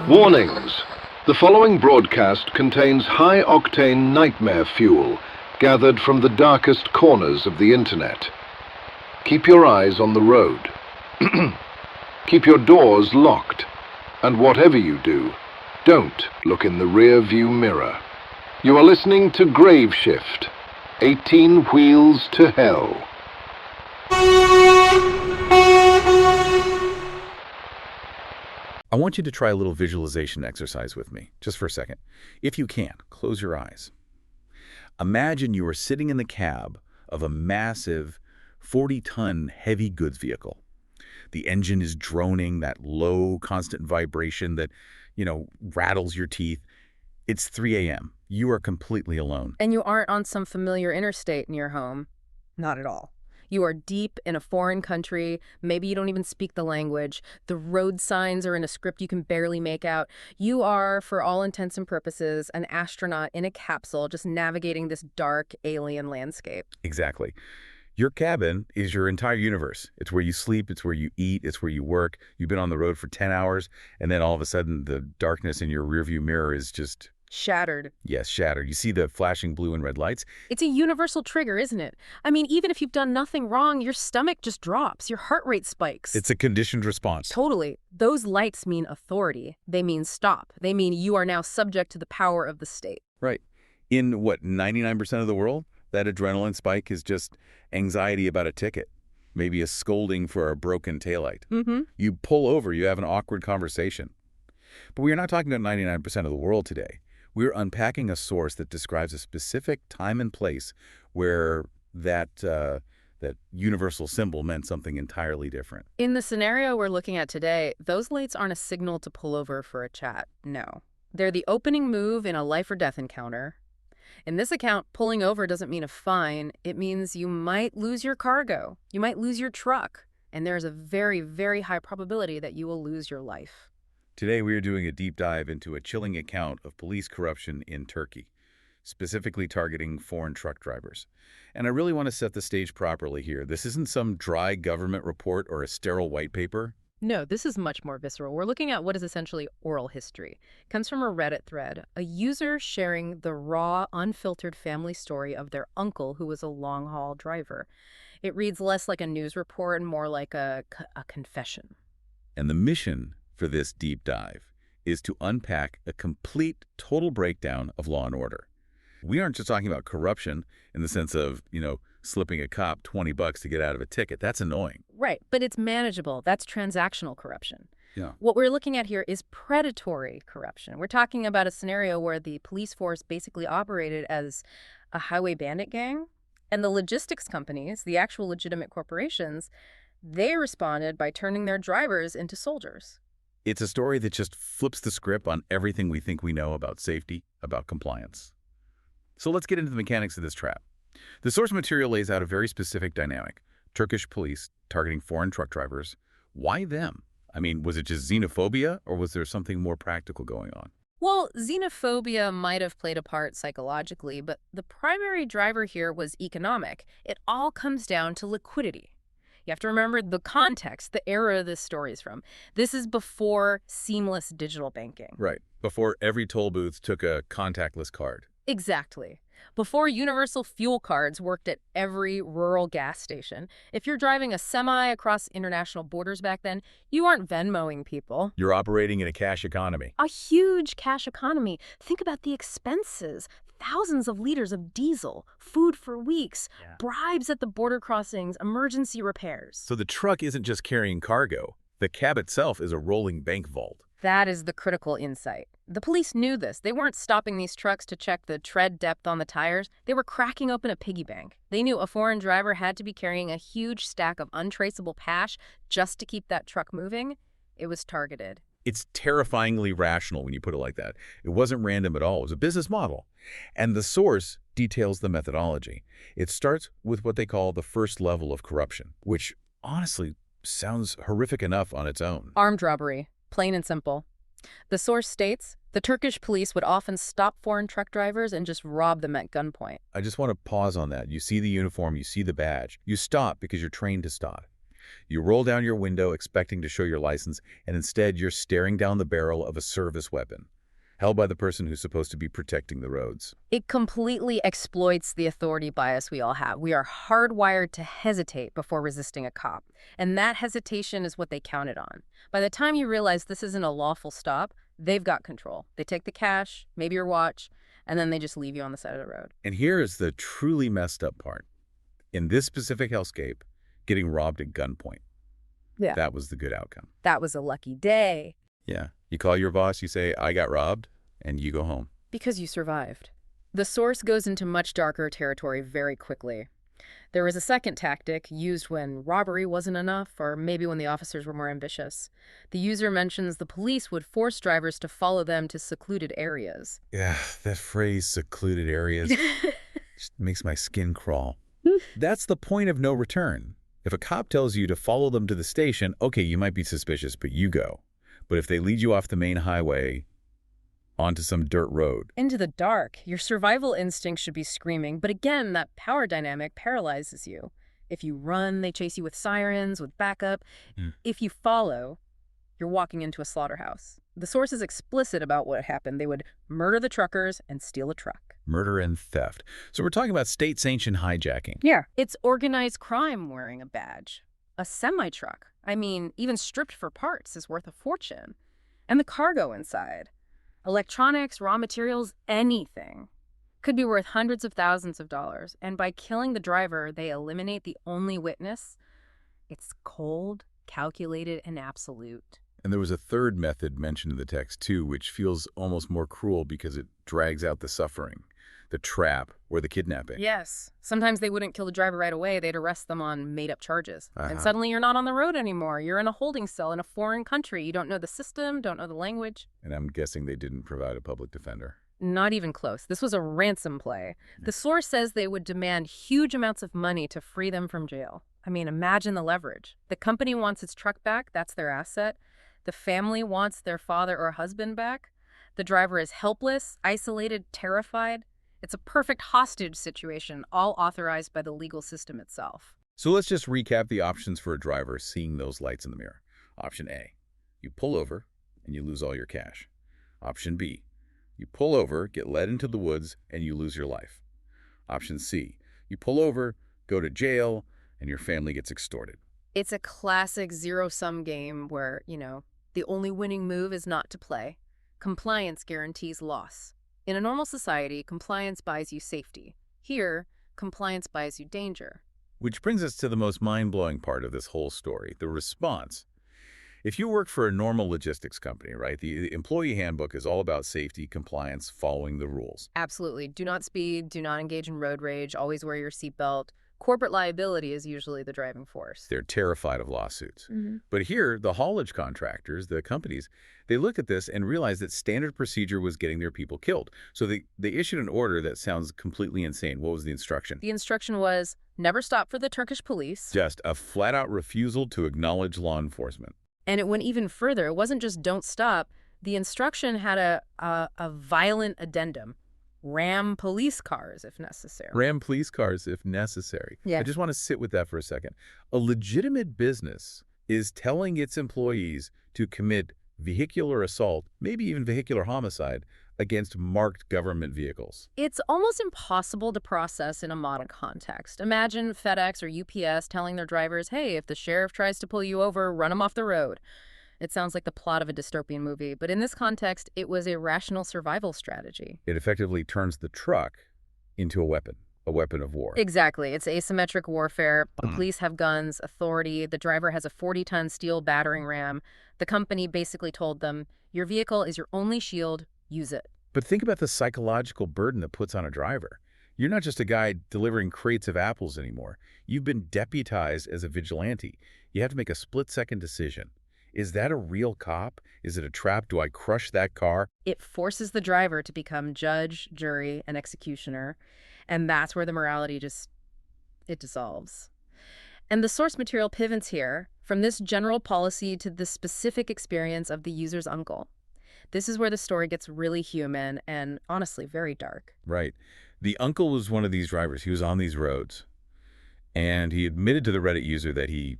Warnings. The following broadcast contains high-octane nightmare fuel gathered from the darkest corners of the internet. Keep your eyes on the road. Keep your doors locked. And whatever you do, don't look in the rear-view mirror. You are listening to Grave Shift, 18 Wheels to Hell. I want you to try a little visualization exercise with me, just for a second. If you can, close your eyes. Imagine you are sitting in the cab of a massive 40-ton heavy goods vehicle. The engine is droning, that low, constant vibration that, rattles your teeth. It's 3 a.m. You are completely alone. And you aren't on some familiar interstate near home. Not at all. You are deep in a foreign country. Maybe you don't even speak the language. The road signs are in a script you can barely make out. You are, for all intents and purposes, an astronaut in a capsule just navigating this dark alien landscape. Exactly. Your cabin is your entire universe. It's where you sleep, it's where you eat, it's where you work. You've been on the road for 10 hours, and then all of a sudden the darkness in your rearview mirror is just... shattered. Yes, shattered. You see the flashing blue and red lights? It's a universal trigger, isn't it? I mean, even if you've done nothing wrong, your stomach just drops. Your heart rate spikes. It's a conditioned response. Totally. Those lights mean authority. They mean stop. They mean you are now subject to the power of the state. Right. In, 99% of the world, that adrenaline spike is just anxiety about a ticket. Maybe a scolding for a broken taillight. You pull over, you have an awkward conversation. But we are not talking about 99% of the world today. We're unpacking a source that describes a specific time and place where that universal symbol meant something entirely different. In the scenario we're looking at today, those lights aren't a signal to pull over for a chat. No. They're the opening move in a life or death encounter. In this account, pulling over doesn't mean a fine. It means you might lose your cargo. You might lose your truck. And there's a very, very high probability that you will lose your life. Today, we are doing a deep dive into a chilling account of police corruption in Turkey, specifically targeting foreign truck drivers. And I really want to set the stage properly here. This isn't some dry government report or a sterile white paper. No, this is much more visceral. We're looking at what is essentially oral history. It comes from a Reddit thread, a user sharing the raw, unfiltered family story of their uncle who was a long-haul driver. It reads less like a news report and more like a confession. And the mission for this deep dive is to unpack a complete, total breakdown of law and order. We aren't just talking about corruption in the sense of, slipping a cop $20 to get out of a ticket. That's annoying. Right, but it's manageable. That's transactional corruption. Yeah. What we're looking at here is predatory corruption. We're talking about a scenario where the police force basically operated as a highway bandit gang, and the logistics companies, the actual legitimate corporations, they responded by turning their drivers into soldiers. It's a story that just flips the script on everything we think we know about safety, about compliance. So let's get into the mechanics of this trap. The source material lays out a very specific dynamic. Turkish police targeting foreign truck drivers. Why them? I mean, was it just xenophobia, or was there something more practical going on? Well, xenophobia might have played a part psychologically, but the primary driver here was economic. It all comes down to liquidity. You have to remember the context, the era this story is from. This is before seamless digital banking. Right. Before every toll booth took a contactless card. Exactly. Before universal fuel cards worked at every rural gas station. If you're driving a semi across international borders back then, you aren't Venmoing people. You're operating in a cash economy. A huge cash economy. Think about the expenses. Thousands of liters of diesel, food for weeks, bribes at the border crossings, emergency repairs. So the truck isn't just carrying cargo. The cab itself is a rolling bank vault. That is the critical insight. The police knew this. They weren't stopping these trucks to check the tread depth on the tires. They were cracking open a piggy bank. They knew a foreign driver had to be carrying a huge stack of untraceable cash just to keep that truck moving. It was targeted. It's terrifyingly rational when you put it like that. It wasn't random at all. It was a business model. And the source details the methodology. It starts with what they call the first level of corruption, which honestly sounds horrific enough on its own. Armed robbery. Plain and simple. The source states, the Turkish police would often stop foreign truck drivers and just rob them at gunpoint. I just want to pause on that. You see the uniform, you see the badge. You stop because you're trained to stop. You roll down your window expecting to show your license, and instead you're staring down the barrel of a service weapon, held by the person who's supposed to be protecting the roads. It completely exploits the authority bias we all have. We are hardwired to hesitate before resisting a cop, and that hesitation is what they counted on. By the time you realize this isn't a lawful stop, they've got control. They take the cash, maybe your watch, and then they just leave you on the side of the road. And here is the truly messed up part. In this specific hellscape, getting robbed at gunpoint. Yeah. That was the good outcome. That was a lucky day. Yeah. You call your boss, you say, I got robbed, and you go home. Because you survived. The source goes into much darker territory very quickly. There was a second tactic used when robbery wasn't enough, or maybe when the officers were more ambitious. The user mentions the police would force drivers to follow them to secluded areas. Yeah, that phrase, secluded areas, just makes my skin crawl. That's the point of no return. If a cop tells you to follow them to the station, okay, you might be suspicious, but you go. But if they lead you off the main highway onto some dirt road. Into the dark, your survival instinct should be screaming, but again, that power dynamic paralyzes you. If you run, they chase you with sirens, with backup. If you follow, you're walking into a slaughterhouse. The source is explicit about what happened. They would murder the truckers and steal a truck. Murder and theft. So we're talking about state-sanctioned hijacking. Yeah. It's organized crime wearing a badge. A semi-truck, I mean, even stripped for parts, is worth a fortune. And the cargo inside. Electronics, raw materials, anything. Could be worth hundreds of thousands of dollars. And by killing the driver, they eliminate the only witness. It's cold, calculated, and absolute. And there was a third method mentioned in the text, too, which feels almost more cruel because it drags out the suffering, the trap, or the kidnapping. Yes. Sometimes they wouldn't kill the driver right away. They'd arrest them on made-up charges. And suddenly you're not on the road anymore. You're in a holding cell in a foreign country. You don't know the system, don't know the language. And I'm guessing they didn't provide a public defender. Not even close. This was a ransom play. The source says they would demand huge amounts of money to free them from jail. I mean, imagine the leverage. The company wants its truck back. That's their asset. The family wants their father or husband back. The driver is helpless, isolated, terrified. It's a perfect hostage situation, all authorized by the legal system itself. So let's just recap the options for a driver seeing those lights in the mirror. Option A, you pull over and you lose all your cash. Option B, you pull over, get led into the woods, and you lose your life. Option C, you pull over, go to jail, and your family gets extorted. It's a classic zero-sum game where, the only winning move is not to play. Compliance guarantees loss. In a normal society, compliance buys you safety. Here, compliance buys you danger. Which brings us to the most mind-blowing part of this whole story, the response. If you work for a normal logistics company, right, the employee handbook is all about safety, compliance, following the rules. Absolutely. Do not speed, do not engage in road rage, always wear your seatbelt. Corporate liability is usually the driving force. They're terrified of lawsuits. But here, the haulage contractors, the companies, they looked at this and realized that standard procedure was getting their people killed. So they issued an order that sounds completely insane. What was the instruction? The instruction was, never stop for the Turkish police. Just a flat-out refusal to acknowledge law enforcement. And it went even further. It wasn't just don't stop. The instruction had a violent addendum. Ram police cars if necessary. Ram police cars if necessary. Yeah. I just want to sit with that for a second. A legitimate business is telling its employees to commit vehicular assault, maybe even vehicular homicide, against marked government vehicles. It's almost impossible to process in a modern context. Imagine FedEx or UPS telling their drivers, hey, if the sheriff tries to pull you over, run him off the road. It sounds like the plot of a dystopian movie, but in this context, it was a rational survival strategy. It effectively turns the truck into a weapon of war. Exactly. It's asymmetric warfare. The police have guns, authority. The driver has a 40-ton steel battering ram. The company basically told them, your vehicle is your only shield, use it. But think about the psychological burden that puts on a driver. You're not just a guy delivering crates of apples anymore. You've been deputized as a vigilante. You have to make a split-second decision. Is that a real cop? Is it a trap? Do I crush that car? It forces the driver to become judge, jury, and executioner. And that's where the morality it dissolves. And the source material pivots here from this general policy to the specific experience of the user's uncle. This is where the story gets really human and honestly very dark. Right. The uncle was one of these drivers. He was on these roads. And he admitted to the Reddit user that he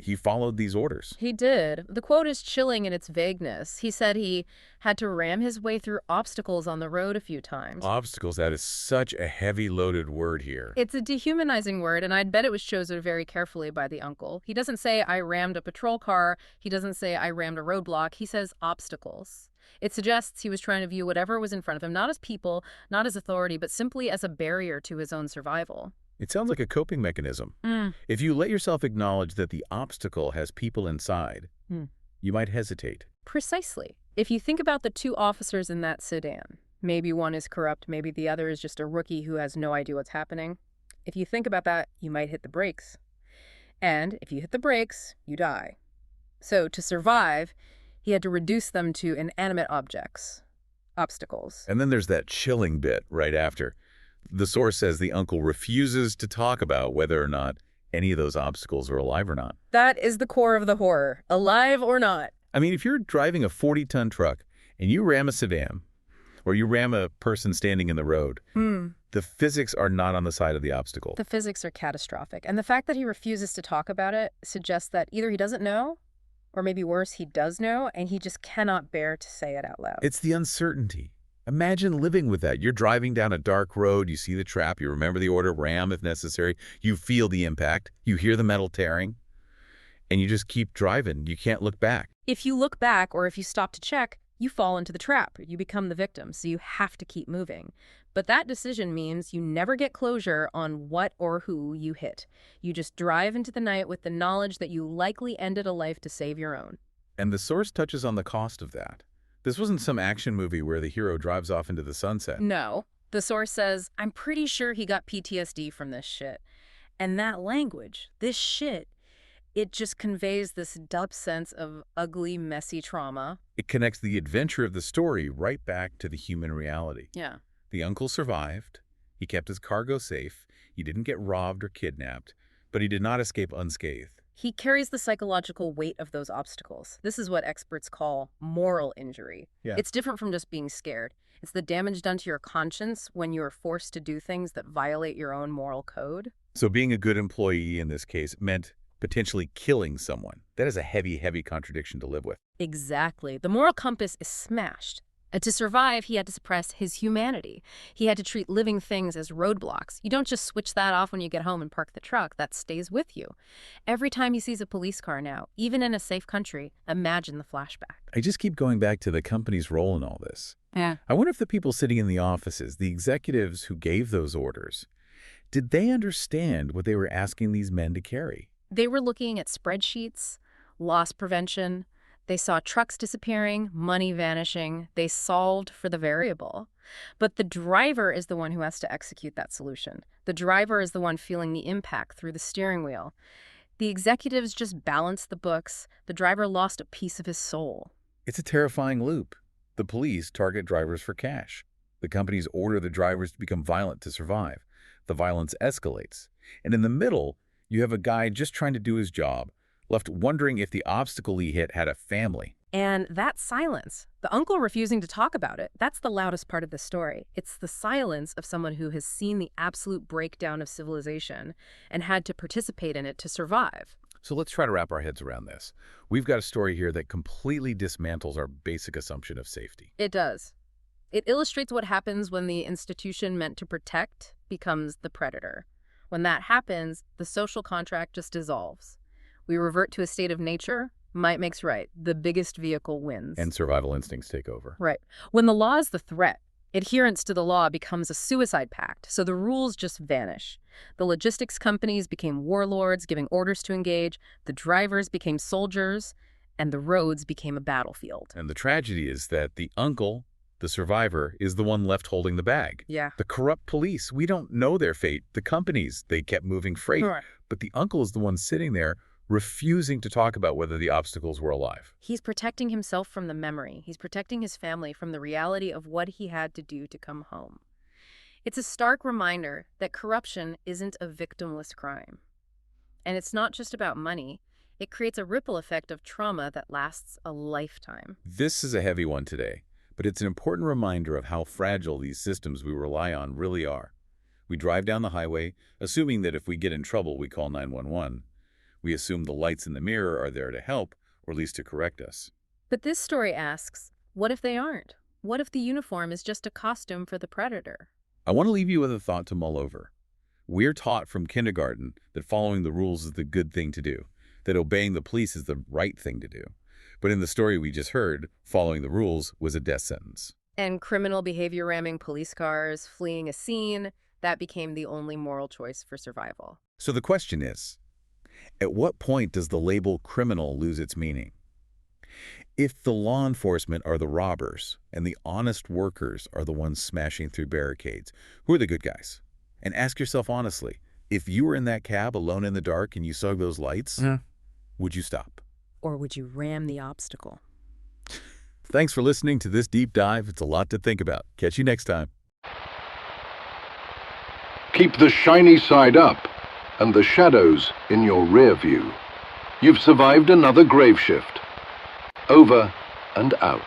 he followed these orders. He did. The quote is chilling in its vagueness. He said he had to ram his way through obstacles on the road a few times. Obstacles, that is such a heavy loaded word here. It's a dehumanizing word, and I'd bet it was chosen very carefully by the uncle. He doesn't say, I rammed a patrol car. He doesn't say, I rammed a roadblock. He says obstacles. It suggests he was trying to view whatever was in front of him, not as people, not as authority, but simply as a barrier to his own survival. It sounds like a coping mechanism. If you let yourself acknowledge that the obstacle has people inside, you might hesitate. Precisely. If you think about the two officers in that sedan, maybe one is corrupt, maybe the other is just a rookie who has no idea what's happening. If you think about that, you might hit the brakes. And if you hit the brakes, you die. So to survive, he had to reduce them to inanimate objects, obstacles. And then there's that chilling bit right after. The source says the uncle refuses to talk about whether or not any of those obstacles are alive or not. That is the core of the horror, alive or not. I mean, if you're driving a 40-ton truck and you ram a sedan, or you ram a person standing in the road, the physics are not on the side of the obstacle. The physics are catastrophic. And the fact that he refuses to talk about it suggests that either he doesn't know, or maybe worse, he does know, and he just cannot bear to say it out loud. It's the uncertainty. Imagine living with that. You're driving down a dark road, you see the trap, you remember the order, ram if necessary, you feel the impact, you hear the metal tearing, and you just keep driving. You can't look back. If you look back or if you stop to check, you fall into the trap. You become the victim, so you have to keep moving. But that decision means you never get closure on what or who you hit. You just drive into the night with the knowledge that you likely ended a life to save your own. And the source touches on the cost of that. This wasn't some action movie where the hero drives off into the sunset. No. The source says, I'm pretty sure he got PTSD from this shit. And that language, this shit, it just conveys this depth sense of ugly, messy trauma. It connects the adventure of the story right back to the human reality. Yeah. The uncle survived. He kept his cargo safe. He didn't get robbed or kidnapped, but he did not escape unscathed. He carries the psychological weight of those obstacles. This is what experts call moral injury. Yeah. It's different from just being scared. It's the damage done to your conscience when you are forced to do things that violate your own moral code. So being a good employee in this case meant potentially killing someone. That is a heavy, heavy contradiction to live with. Exactly. The moral compass is smashed. To survive, he had to suppress his humanity. He had to treat living things as roadblocks. You don't just switch that off when you get home and park the truck. That stays with you. Every time he sees a police car now, even in a safe country, imagine the flashback. I just keep going back to the company's role in all this. Yeah. I wonder if the people sitting in the offices, the executives who gave those orders, did they understand what they were asking these men to carry? They were looking at spreadsheets, loss prevention. They saw trucks disappearing, money vanishing. They solved for the variable. But the driver is the one who has to execute that solution. The driver is the one feeling the impact through the steering wheel. The executives just balanced the books. The driver lost a piece of his soul. It's a terrifying loop. The police target drivers for cash. The companies order the drivers to become violent to survive. The violence escalates. And in the middle, you have a guy just trying to do his job, left wondering if the obstacle he hit had a family. And that silence, the uncle refusing to talk about it, that's the loudest part of the story. It's the silence of someone who has seen the absolute breakdown of civilization and had to participate in it to survive. So let's try to wrap our heads around this. We've got a story here that completely dismantles our basic assumption of safety. It does. It illustrates what happens when the institution meant to protect becomes the predator. When that happens, the social contract just dissolves. We revert to a state of nature. Might makes right. The biggest vehicle wins. And survival instincts take over. Right. When the law is the threat, adherence to the law becomes a suicide pact, so the rules just vanish. The logistics companies became warlords, giving orders to engage. The drivers became soldiers, and the roads became a battlefield. And the tragedy is that the uncle, the survivor, is the one left holding the bag. Yeah. The corrupt police, we don't know their fate. The companies, they kept moving freight. Right. But the uncle is the one sitting there refusing to talk about whether the obstacles were alive. He's protecting himself from the memory. He's protecting his family from the reality of what he had to do to come home. It's a stark reminder that corruption isn't a victimless crime. And it's not just about money. It creates a ripple effect of trauma that lasts a lifetime. This is a heavy one today, but it's an important reminder of how fragile these systems we rely on really are. We drive down the highway, assuming that if we get in trouble, we call 911. We assume the lights in the mirror are there to help, or at least to correct us. But this story asks, what if they aren't? What if the uniform is just a costume for the predator? I want to leave you with a thought to mull over. We're taught from kindergarten that following the rules is the good thing to do, that obeying the police is the right thing to do. But in the story we just heard, following the rules was a death sentence. And criminal behavior ramming police cars, fleeing a scene, that became the only moral choice for survival. So the question is, at what point does the label criminal lose its meaning? If the law enforcement are the robbers and the honest workers are the ones smashing through barricades, who are the good guys? And ask yourself honestly, if you were in that cab alone in the dark and you saw those lights, would you stop? Or would you ram the obstacle? Thanks for listening to this deep dive. It's a lot to think about. Catch you next time. Keep the shiny side up and the shadows in your rear view. You've survived another grave shift. Over and out.